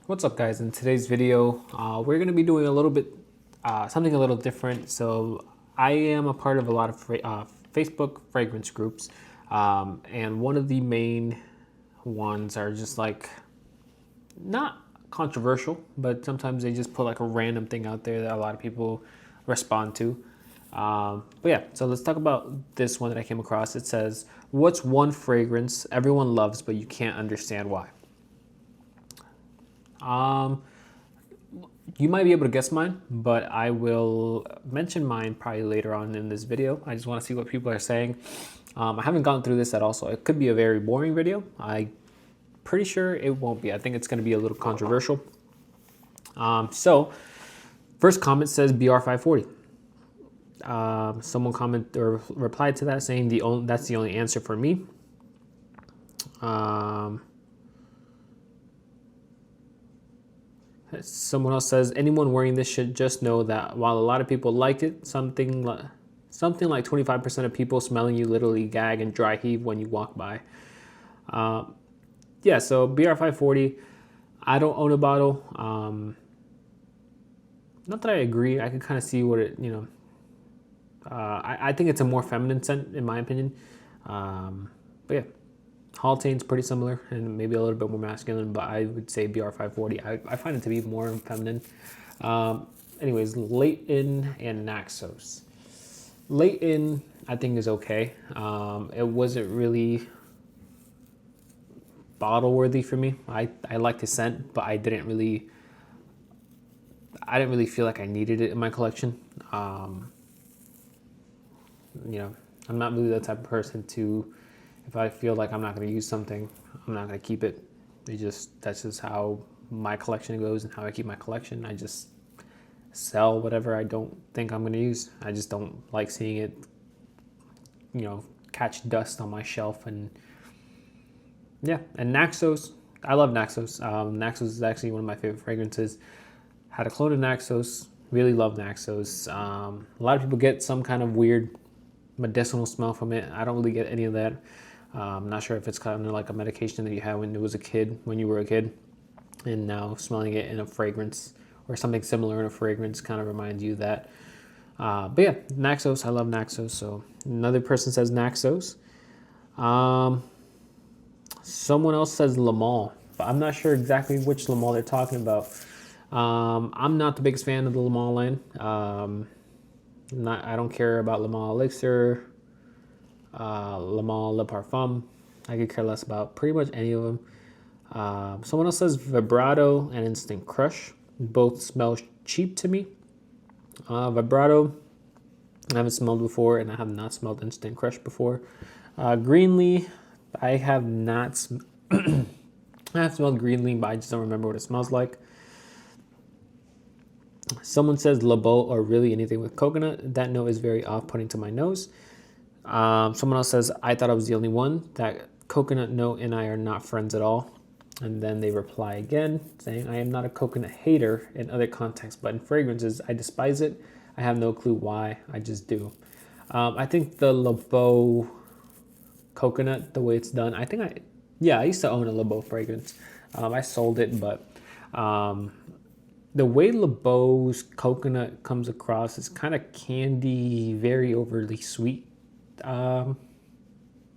What's up, guys? In today's video, we're going to be doing a little bit something a little different. So I am a part of a lot of Facebook fragrance groups, and one of the main ones are just like not controversial, but sometimes they just put like a random thing out there that a lot of people respond to. But yeah, so let's talk about this one that I came across. It says, "What's one fragrance everyone loves but you can't understand why?" You might be able to guess mine, but I will mention mine probably later on in this video. I just want to see what people are saying. I haven't gone through this at all, so it could be a very boring video. I'm pretty sure it won't be. I think it's going to be a little controversial. So, first comment says BR540. Someone commented or replied to that saying that's the only answer for me. Someone else says, anyone wearing this should just know that while a lot of people like it, something like 25% of people smelling you literally gag and dry heave when you walk by. Yeah, so BR540, I don't own a bottle. Not that I agree. I can kind of see what it, I think it's a more feminine scent in my opinion. But yeah. Haltane's pretty similar and maybe a little bit more masculine, but I would say BR540. I find it to be more feminine. Anyways, Leighton and Naxos. Leighton, I think, is okay. It wasn't really bottle worthy for me. I liked the scent, but I didn't really feel like I needed it in my collection. I'm not really the type of person to, if I feel like I'm not going to use something, I'm not going to keep it. That's just how my collection goes and how I keep my collection. I just sell whatever I don't think I'm going to use. I just don't like seeing it, catch dust on my shelf. And yeah, and Naxos, I love Naxos. Naxos is actually one of my favorite fragrances. Had a clone of Naxos, really love Naxos. A lot of people get some kind of weird medicinal smell from it. I don't really get any of that. I'm not sure if it's kind of like a medication that you had when you were a kid, and now smelling it in a fragrance or something similar in a fragrance kind of reminds you of that. But yeah, Naxos, I love Naxos. So another person says Naxos. Someone else says Le Mans, but I'm not sure exactly which Le Mans they're talking about. I'm not the biggest fan of the Le Mans line. I don't care about Le Mans Elixir, Le Mans Le Parfum. I could care less about pretty much any of them. Someone else says Vibrato and Instant Crush. Both smell cheap to me. Vibrato, I haven't smelled before, and I have not smelled Instant Crush before. Greenlee, I have not. I have smelled Greenlee, but I just don't remember what it smells like. Someone says Le Beau or really anything with coconut. That note is very off-putting to my nose. Someone else says, I thought I was the only one. That coconut note and I are not friends at all. And then they reply again saying, I am not a coconut hater in other contexts, but in fragrances, I despise it. I have no clue why. I just do. I think the Le Beau coconut, the way it's done, I used to own a Le Beau fragrance. I sold it, but the way Le Beau's coconut comes across is kind of candy, very overly sweet. So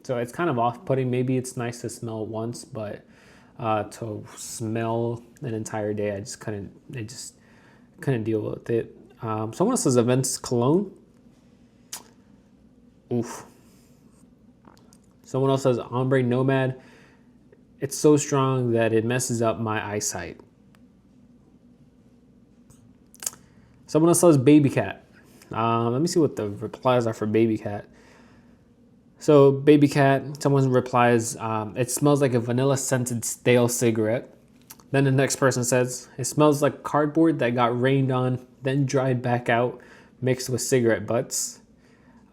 it's kind of off-putting. Maybe it's nice to smell once, but to smell an entire day, I just couldn't deal with it. Someone else says Events Cologne. Oof. Someone else says Ombre Nomad. It's so strong that it messes up my eyesight. Someone else says Baby Cat. Let me see what the replies are for Baby Cat. So Baby Cat, someone replies, it smells like a vanilla scented stale cigarette. Then the next person says, it smells like cardboard that got rained on, then dried back out, mixed with cigarette butts.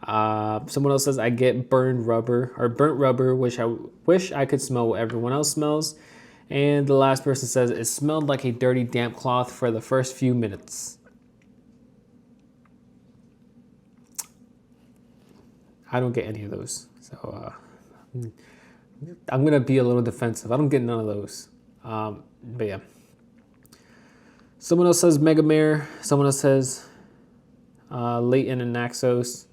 Someone else says, I get burnt rubber, which I wish I could smell what everyone else smells. And the last person says, it smelled like a dirty damp cloth for the first few minutes. I don't get any of those. So I'm going to be a little defensive. I don't get none of those. But yeah. Someone else says Megamare. Someone else says Leighton and Naxos.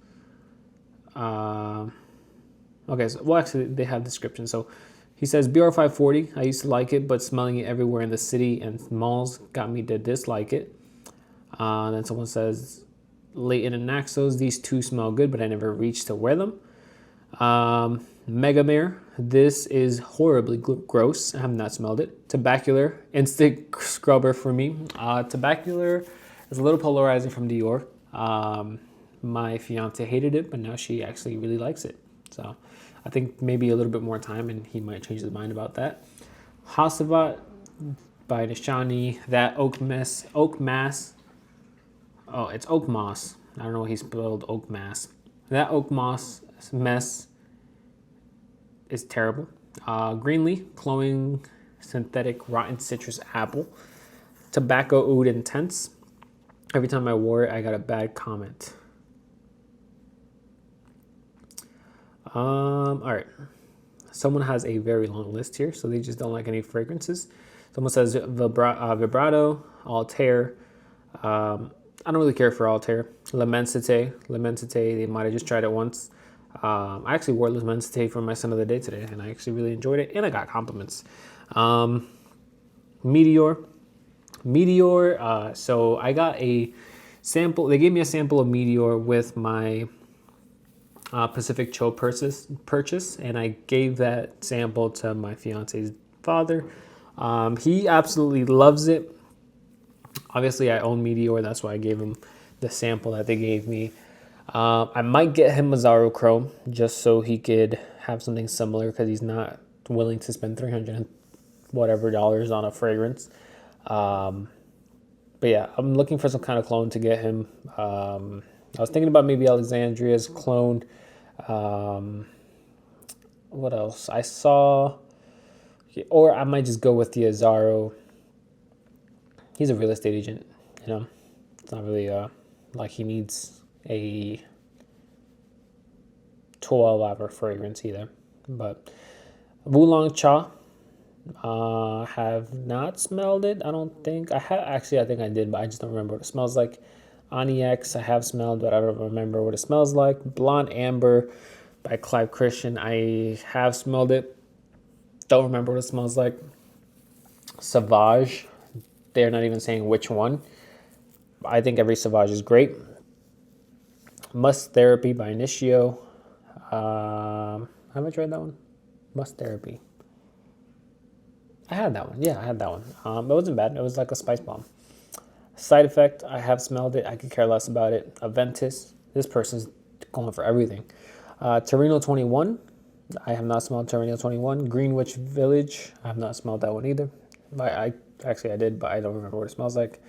Okay, so, well, actually, they have description. So he says BR540. I used to like it, but smelling it everywhere in the city and malls got me to dislike it. Then someone says Leighton and Naxos. These two smell good, but I never reached to wear them. Megamare. This is horribly gross. I have not smelled it. Tobacular. Instant scrubber for me. Tobacular is a little polarizing from Dior. My fiance hated it, but now she actually really likes it. So I think maybe a little bit more time and he might change his mind about that. Hasavat by Nishani. That oak mass. Oh, it's oak moss. I don't know what he spelled oak mass. That oak moss mess is terrible. Greenlee, glowing synthetic rotten citrus apple. Tobacco oud intense. Every time I wore it, I got a bad comment. All right. Someone has a very long list here, so they just don't like any fragrances. Someone says Vibrato, Altair. I don't really care for Altair. L'Immensité, they might have just tried it once. I actually wore L'Immensité for my son of the day today, and I actually really enjoyed it, and I got compliments. Meteor. So I got a sample. They gave me a sample of Meteor with my Pacific Cho purchase, and I gave that sample to my fiance's father. He absolutely loves it. Obviously, I own Meteor. That's why I gave him the sample that they gave me. I might get him Mazzaro Chrome just so he could have something similar because he's not willing to spend $300 and whatever on a fragrance. But yeah, I'm looking for some kind of clone to get him. I was thinking about maybe Alexandria's clone. What else? I saw, or I might just go with the Azzaro. He's a real estate agent, you know. It's not really like he needs a 12-hour fragrance either. But Wulong Cha, have not smelled it. I don't think I have. Actually, I think I did, but I just don't remember what it smells like. Onyx, I have smelled, but I don't remember what it smells like. Blonde Amber by Clive Christian, I have smelled it. Don't remember what it smells like. Sauvage, they're not even saying which one. I think every Sauvage is great. Must Therapy by Initio. Have I tried that one? Must Therapy. I had that one. Yeah, I had that one. It wasn't bad. It was like a spice bomb. Side Effect, I have smelled it. I could care less about it. Aventus, this person's going for everything. Torino 21, I have not smelled Torino 21. Greenwich Village, I have not smelled that one either. I did, but I don't remember what it smells like.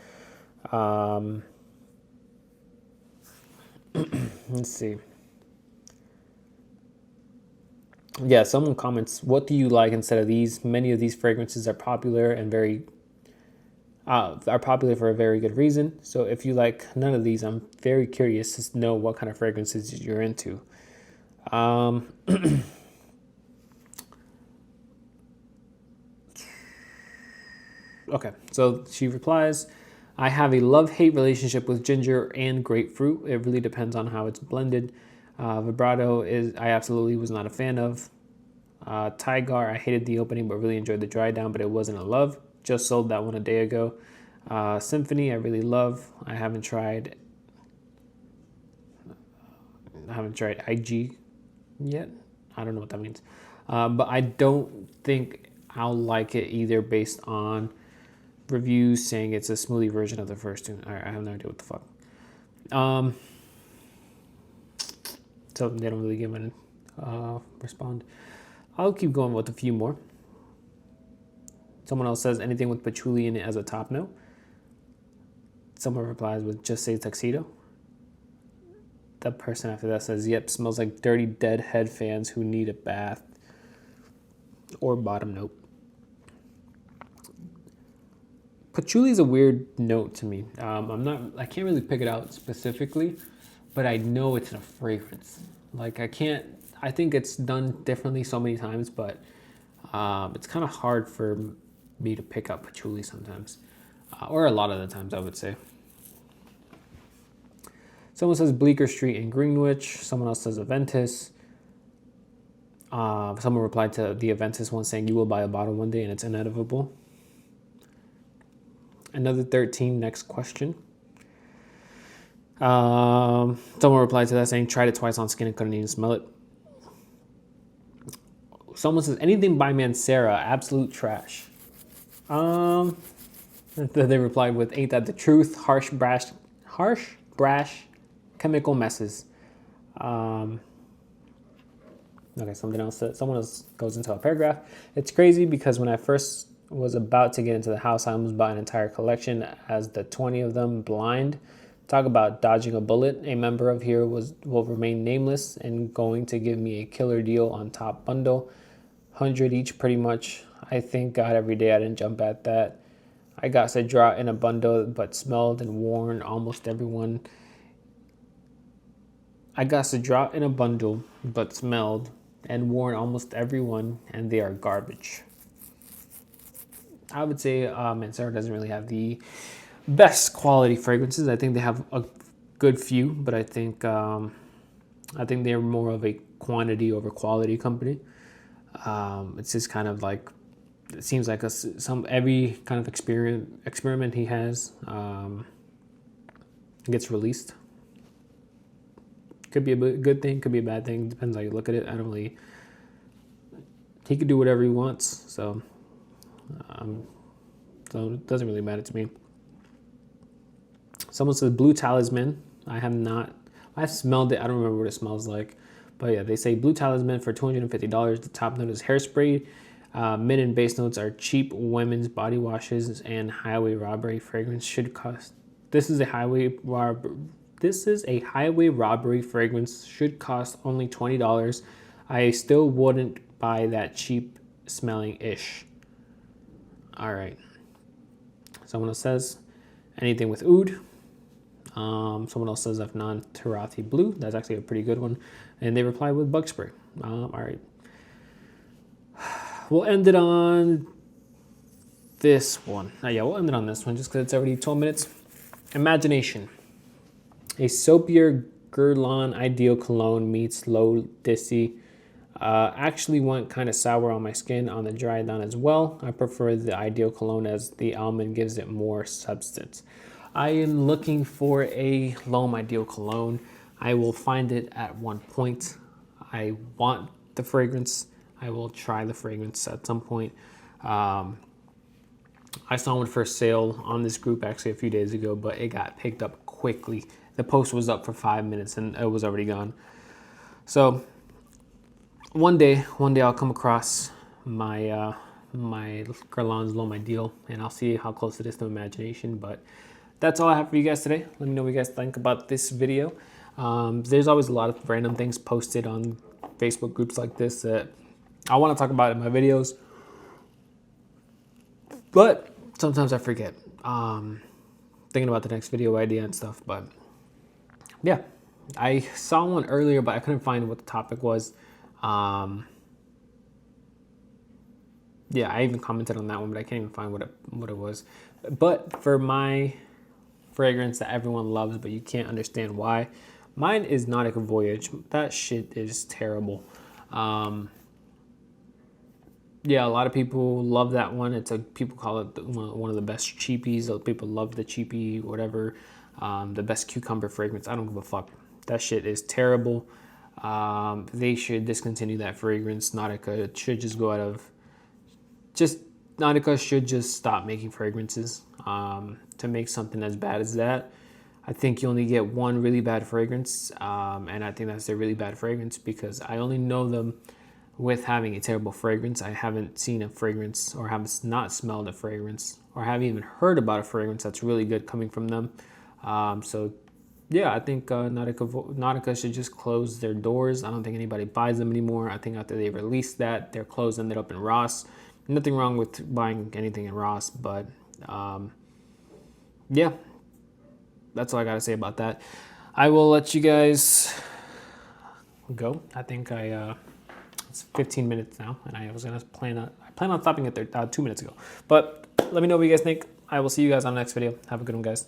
Let's see. Yeah, someone comments, what do you like instead of these? Many of these fragrances are popular and are popular for a very good reason. So if you like none of these, I'm very curious to know what kind of fragrances you're into. Okay, so she replies, I have a love-hate relationship with ginger and grapefruit. It really depends on how it's blended. Vibrato I absolutely was not a fan of. Tygar, I hated the opening but really enjoyed the dry down, but it wasn't a love. Just sold that one a day ago. Symphony, I really love. I haven't tried IG yet. I don't know what that means. But I don't think I'll like it either based on reviews saying it's a smoothie version of the first two. All right, I have no idea what the fuck. So they don't really give an respond. I'll keep going with a few more. Someone else says anything with patchouli in it as a top note. Someone replies with just say tuxedo. The person after that says, yep, smells like dirty dead head fans who need a bath. Or bottom note. Patchouli is a weird note to me. I can't really pick it out specifically, but I know it's in a fragrance. Like I think it's done differently so many times, but it's kind of hard for me to pick up patchouli sometimes. or a lot of the times I would say. Someone says Bleecker Street in Greenwich. Someone else says Aventus. Someone replied to the Aventus one saying you will buy a bottle one day and it's inevitable. Another 13, next question. Someone replied to that saying tried it twice on skin and couldn't even smell it. Someone says anything by Mancera, absolute trash. They replied with ain't that the truth, harsh brash chemical messes. Okay, something else. Someone else goes into a paragraph. It's crazy because when I first was about to get into the house, I almost bought an entire collection as the 20 of them blind. Talk about dodging a bullet. A member of here will remain nameless and going to give me a killer deal on top bundle. 100 each pretty much. I thank God every day I didn't jump at that. I got to draw in a bundle but smelled and worn almost everyone. I got to draw in a bundle but smelled and worn almost everyone, and they are garbage. I would say Mancera doesn't really have the best quality fragrances. I think they have a good few, but I think they're more of a quantity over quality company. It's just kind of like it seems like every kind of experiment he has gets released. Could be a good thing, could be a bad thing. Depends how you look at it. He could do whatever he wants, so it doesn't really matter to me. Someone says Blue Talisman. I've smelled it. I don't remember what it smells like. But yeah, they say Blue Talisman for $250. The top note is hairspray. Mid and base notes are cheap women's body washes and highway robbery fragrance should cost. This is a highway robbery fragrance should cost only $20. I still wouldn't buy that cheap smelling ish. All right. Someone else says anything with oud. Someone else says Afnan Tarathi Blue. That's actually a pretty good one. And they reply with bug spray. All right. We'll end it on this one. We'll end it on this one just because it's already 12 minutes. Imagination. A soapier Guerlain Ideal Cologne meets Low Dissy. Actually went kind of sour on my skin on the dry down as well. I prefer the Ideal Cologne as the almond gives it more substance. I am looking for a L'Homme Ideal Cologne. I will find it at one point. I want the fragrance. I will try the fragrance at some point. I saw one for sale on this group actually a few days ago, but it got picked up quickly. The post was up for 5 minutes and it was already gone. So one day I'll come across my Guerlain's L'Homme Ideal and I'll see how close it is to Imagination. But that's all I have for you guys today. Let me know what you guys think about this video. There's always a lot of random things posted on Facebook groups like this that I want to talk about in my videos, but sometimes I forget. Thinking about the next video idea and stuff, but yeah, I saw one earlier, but I couldn't find what the topic was. Yeah, I even commented on that one, but I can't even find what it was. But for my fragrance that everyone loves, but you can't understand why, mine is Nautica Voyage. That shit is terrible. Yeah, a lot of people love that one. People call it one of the best cheapies. People love the cheapie, whatever. The best cucumber fragrance. I don't give a fuck. That shit is terrible. They should discontinue that fragrance. Nautica should just go out of... Nautica should just stop making fragrances. To make something as bad as that, I think you only get one really bad fragrance. And I think that's a really bad fragrance because I only know them with having a terrible fragrance. I haven't seen a fragrance or have not smelled a fragrance or haven't even heard about a fragrance that's really good coming from them. So yeah, I think Nautica should just close their doors. I don't think anybody buys them anymore. I think after they released that, their clothes ended up in Ross. Nothing wrong with buying anything in Ross, but yeah, that's all I got to say about that. I will let you guys go. I think it's 15 minutes now, and I plan on stopping at 2 minutes ago. But let me know what you guys think. I will see you guys on the next video. Have a good one, guys.